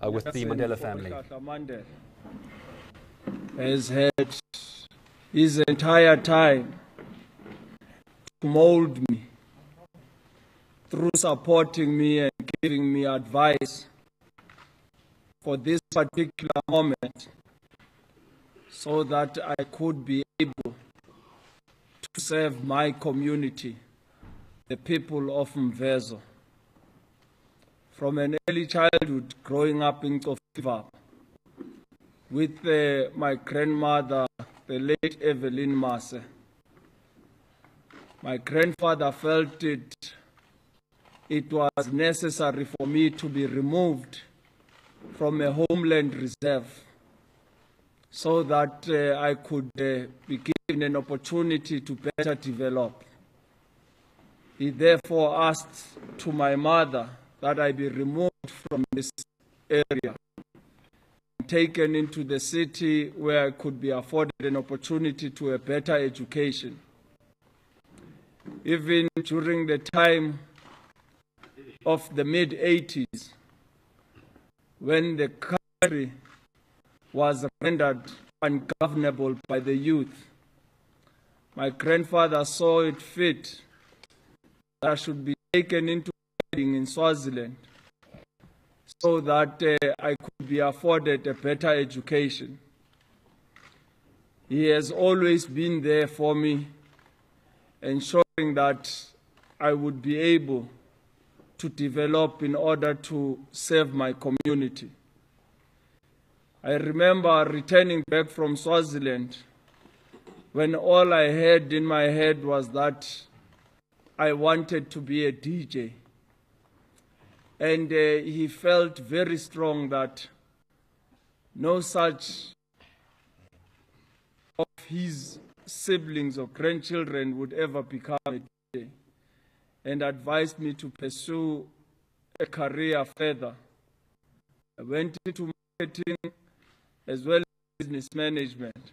with the Mandela family. Mandela has had his entire time to mold me through supporting me and giving me advice for this particular moment, so that I could be able to serve my community, the people of Mvezo. From an early childhood, growing up in Kofiva with my grandmother, the late Evelyn Mase, my grandfather felt it was necessary for me to be removed from a homeland reserve so that I could be given an opportunity to better develop. He therefore asked to my mother that I be removed from this area and taken into the city where I could be afforded an opportunity to a better education. Even during the time of the mid-80s, when the country was rendered ungovernable by the youth, my grandfather saw it fit that I should be taken into hiding in Swaziland so that I could be afforded a better education. He has always been there for me, ensuring that I would be able to develop in order to serve my community. I remember returning back from Swaziland when all I had in my head was that I wanted to be a DJ. And he felt very strong that no such of his siblings or grandchildren would ever become a DJ, and advised me to pursue a career further. I went into marketing as well as business management.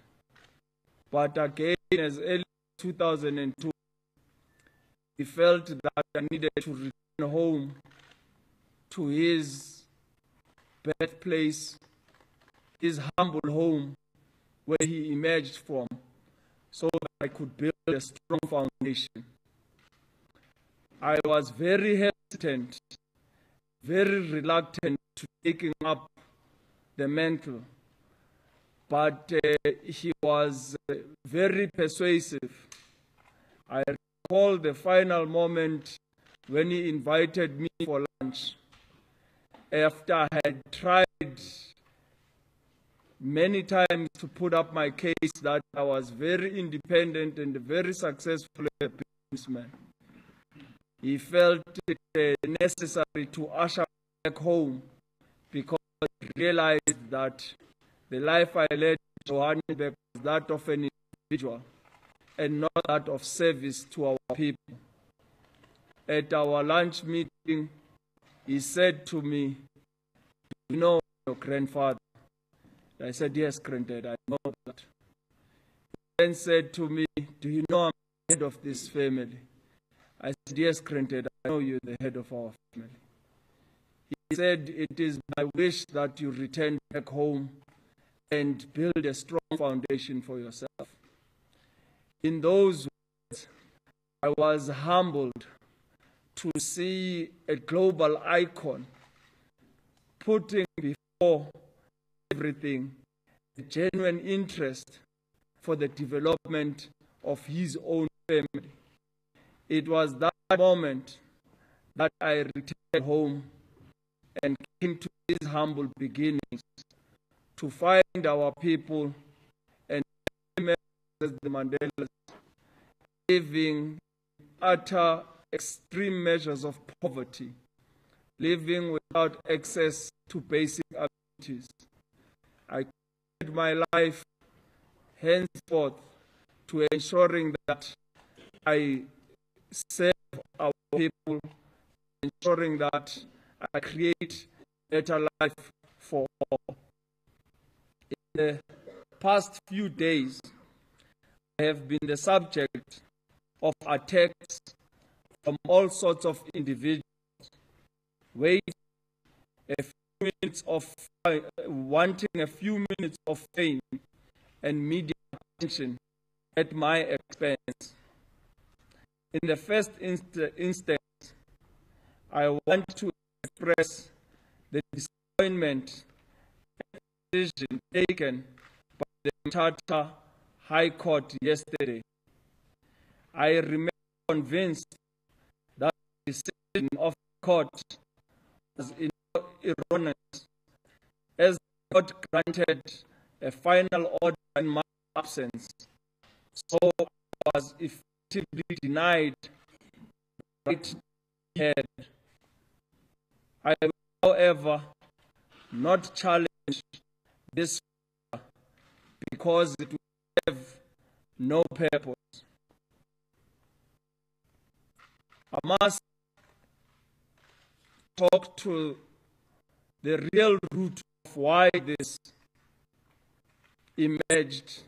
But again, as early as 2002, he felt that I needed to return home to his birthplace, his humble home where he emerged from, so that I could build a strong foundation. I was very hesitant, very reluctant to taking up the mantle, but he was very persuasive. I recall the final moment when he invited me for lunch after I had tried many times to put up my case that I was very independent and very successful as a businessman. He felt it necessary to usher me back home because he realized that the life I led in Johannesburg was that of an individual and not that of service to our people. At our lunch meeting, he said to me, "Do you know your grandfather?" I said, "Yes, granddad, I know that." He then said to me, "Do you know I'm the head of this family?" I said, "Yes, granddad, I know you're the head of our family." He said, "It is my wish that you return back home and build a strong foundation for yourself." In those words, I was humbled to see a global icon putting before everything a genuine interest for the development of his own family. It was that moment that I returned home and came to his humble beginnings to find our people and as the Mandelas living utter extreme measures of poverty, living without access to basic amenities. I committed my life henceforth to ensuring that I serve our people, ensuring that I create a better life for all. In the past few days, I have been the subject of attacks from all sorts of individuals, waging a few minutes of fame and media attention at my expense. In the first instance, I want to express the disappointment at the decision taken by the Mthatha High Court yesterday. I remain convinced that the decision of the court was erroneous, as the court granted a final order in my absence, so I was effectively denied the right to be heard. I will, however, not challenge this because it will have no purpose. I must talk to the real root of why this emerged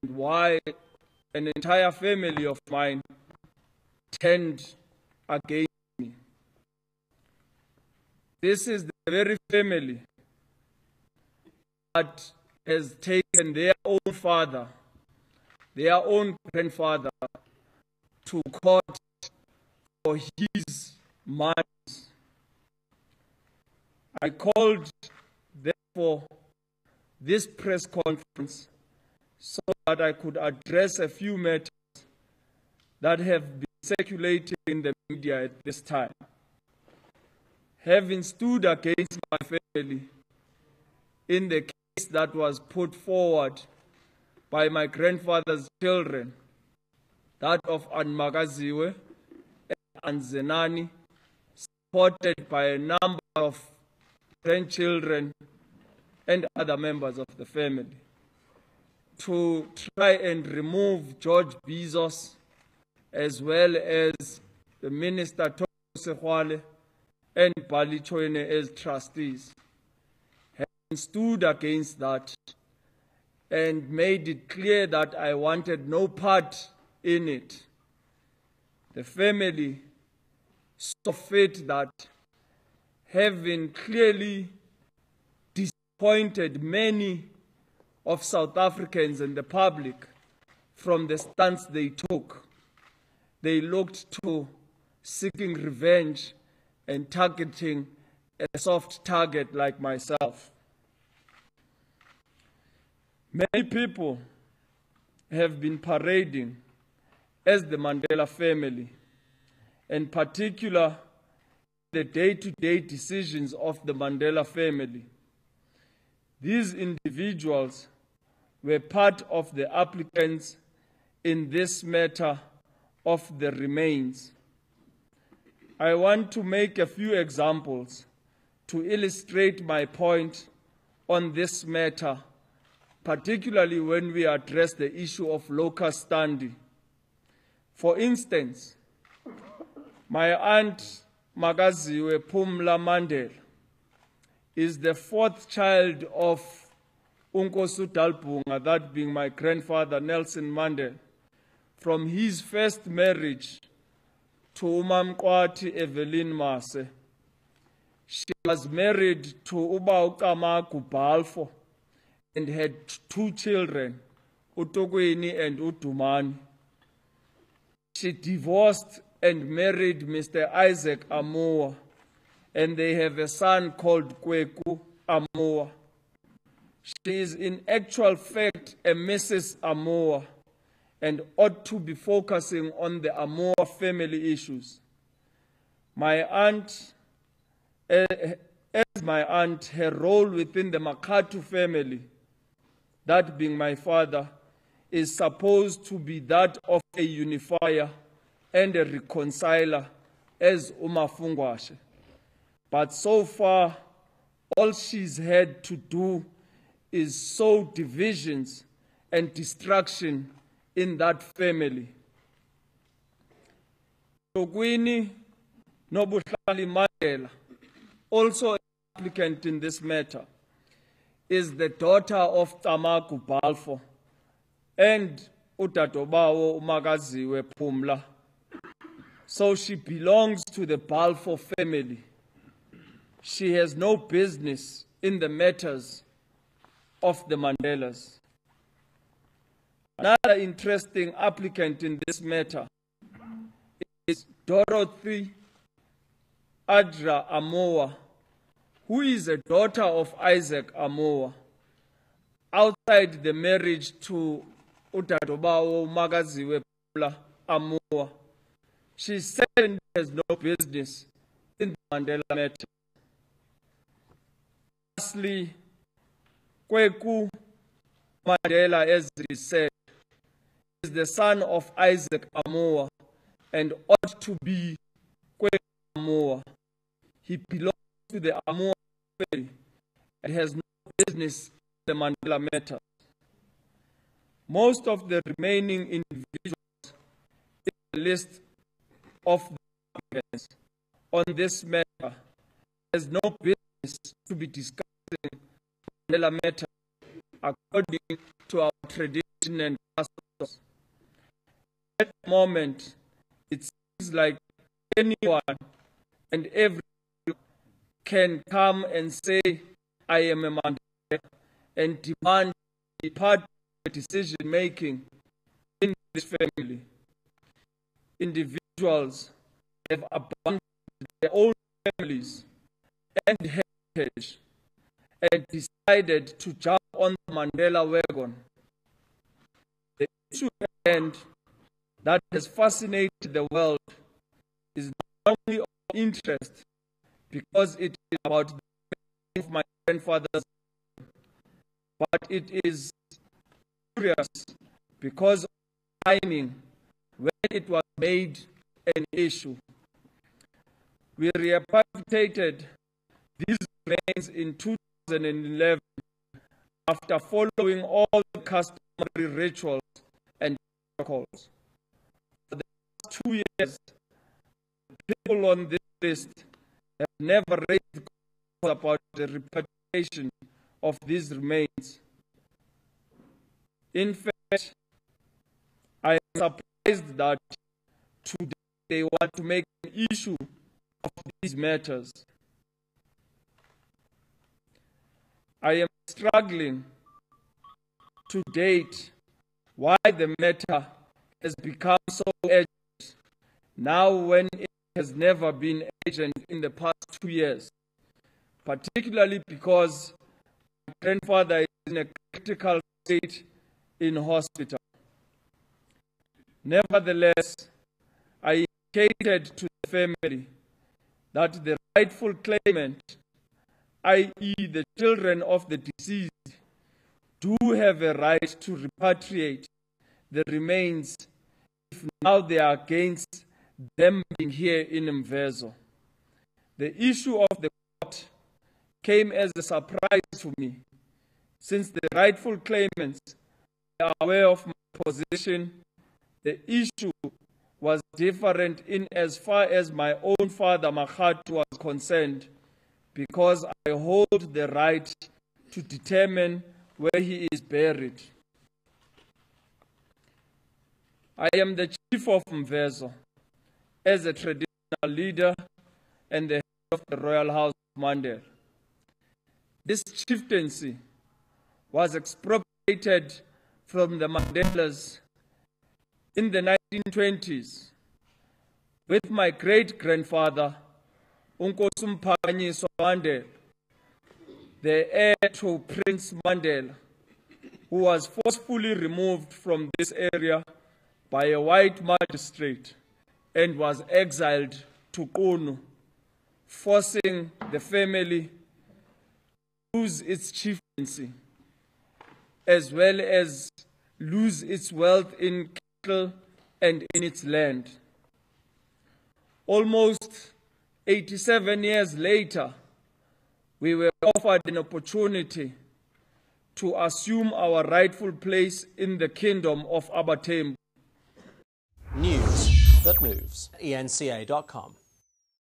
and why an entire family of mine turned against me. This is the very family that has taken their own father, their own grandfather, to court for his monies. I called, therefore, this press conference so that I could address a few matters that have been circulating in the media at this time. Having stood against my family in the case that was put forward by my grandfather's children, that of Makaziwe and Zenani, supported by a number of grandchildren and other members of the family, to try and remove George Bezos, as well as the Minister Tosekwale and Bali Choine as trustees. Having stood against that and made it clear that I wanted no part in it, the family saw fit that, having clearly disappointed many of South Africans and the public from the stance they took, they looked to seeking revenge and targeting a soft target like myself. Many people have been parading as the Mandela family, in particular the day-to-day decisions of the Mandela family. These individuals were part of the applicants in this matter of the remains. I want to make a few examples to illustrate my point on this matter, particularly when we address the issue of locus standi. For instance, my aunt Makaziwe and Mandela is the fourth child of Unkosu Dalpunga, that being my grandfather Nelson Mandela, from his first marriage to Umamkwati Evelyn Mase. She was married to Uba Ukamaku Balfo and had two children, Tukwini and Utumani. She divorced and married Mr. Isaac Amoa, and they have a son called Kweku Amoa. She is in actual fact a Mrs. Amoa and ought to be focusing on the Amoa family issues. My aunt, as my aunt, her role within the Makatu family, that being my father, is supposed to be that of a unifier and a reconciler as Umafungwashe. But so far, all she's had to do is sow divisions and destruction in that family. Tukwini Nobuhlali Mandela, also an applicant in this matter, is the daughter of Tamaku Balfo and Utatobawo Makaziwe Pumla. So she belongs to the Balfo family. she has no business in the matters of the Mandelas. Another interesting applicant in this matter is Dorothy Adra Amoa, who is a daughter of Isaac Amoa, outside the marriage to Utadobawo Makaziwe and Amoa. She certainly has no business in the Mandela matter. Lastly, Kweku Mandela, as he said, is the son of Isaac Amoa and ought to be Kweku Amoa. He belongs to the Amoa family and has no business in the Mandela matter. Most of the remaining individuals in the list of the applicants on this matter has no business to be discussing the Mandela matter according to our tradition and customs. At the moment, it seems like anyone and everyone can come and say, I am a Mandela, and demand to be part of the decision making in this family. Individuals have abandoned their own families and heritage and decided to jump on the Mandela wagon. The issue at hand that has fascinated the world is not only of interest because it is about the memory of my grandfather's, but it is curious because of the timing when it was made an issue. We repatriated these remains in 2011 after following all the customary rituals and protocols. For the past 2 years, the people on this list have never raised questions about the repatriation of these remains. In fact, I am surprised that today they want to make an issue of these matters. I am struggling to date why the matter has become so urgent now when it has never been urgent in the past 2 years, particularly because my grandfather is in a critical state in hospital. Nevertheless, I indicated to the family that the rightful claimant, i.e. the children of the deceased, do have a right to repatriate the remains if now they are against them being here in Mvezo. The issue of the court came as a surprise to me, since the rightful claimants are aware of my position. The issue was different in as far as my own father, Makhat, was concerned, because I hold the right to determine where he is buried. I am the chief of Mvezo as a traditional leader and the head of the royal house of Mandela. This chieftaincy was expropriated from the Mandelas in the 1920s with my great-grandfather, Unkosi Mphakanyiswa Mandela, the heir to Prince Mandela, who was forcefully removed from this area by a white magistrate and was exiled to Qunu, forcing the family to lose its chieftaincy, as well as lose its wealth in cattle and in its land. Almost 87 years later, we were offered an opportunity to assume our rightful place in the kingdom of Abatembu. News that moves. eNCA.com.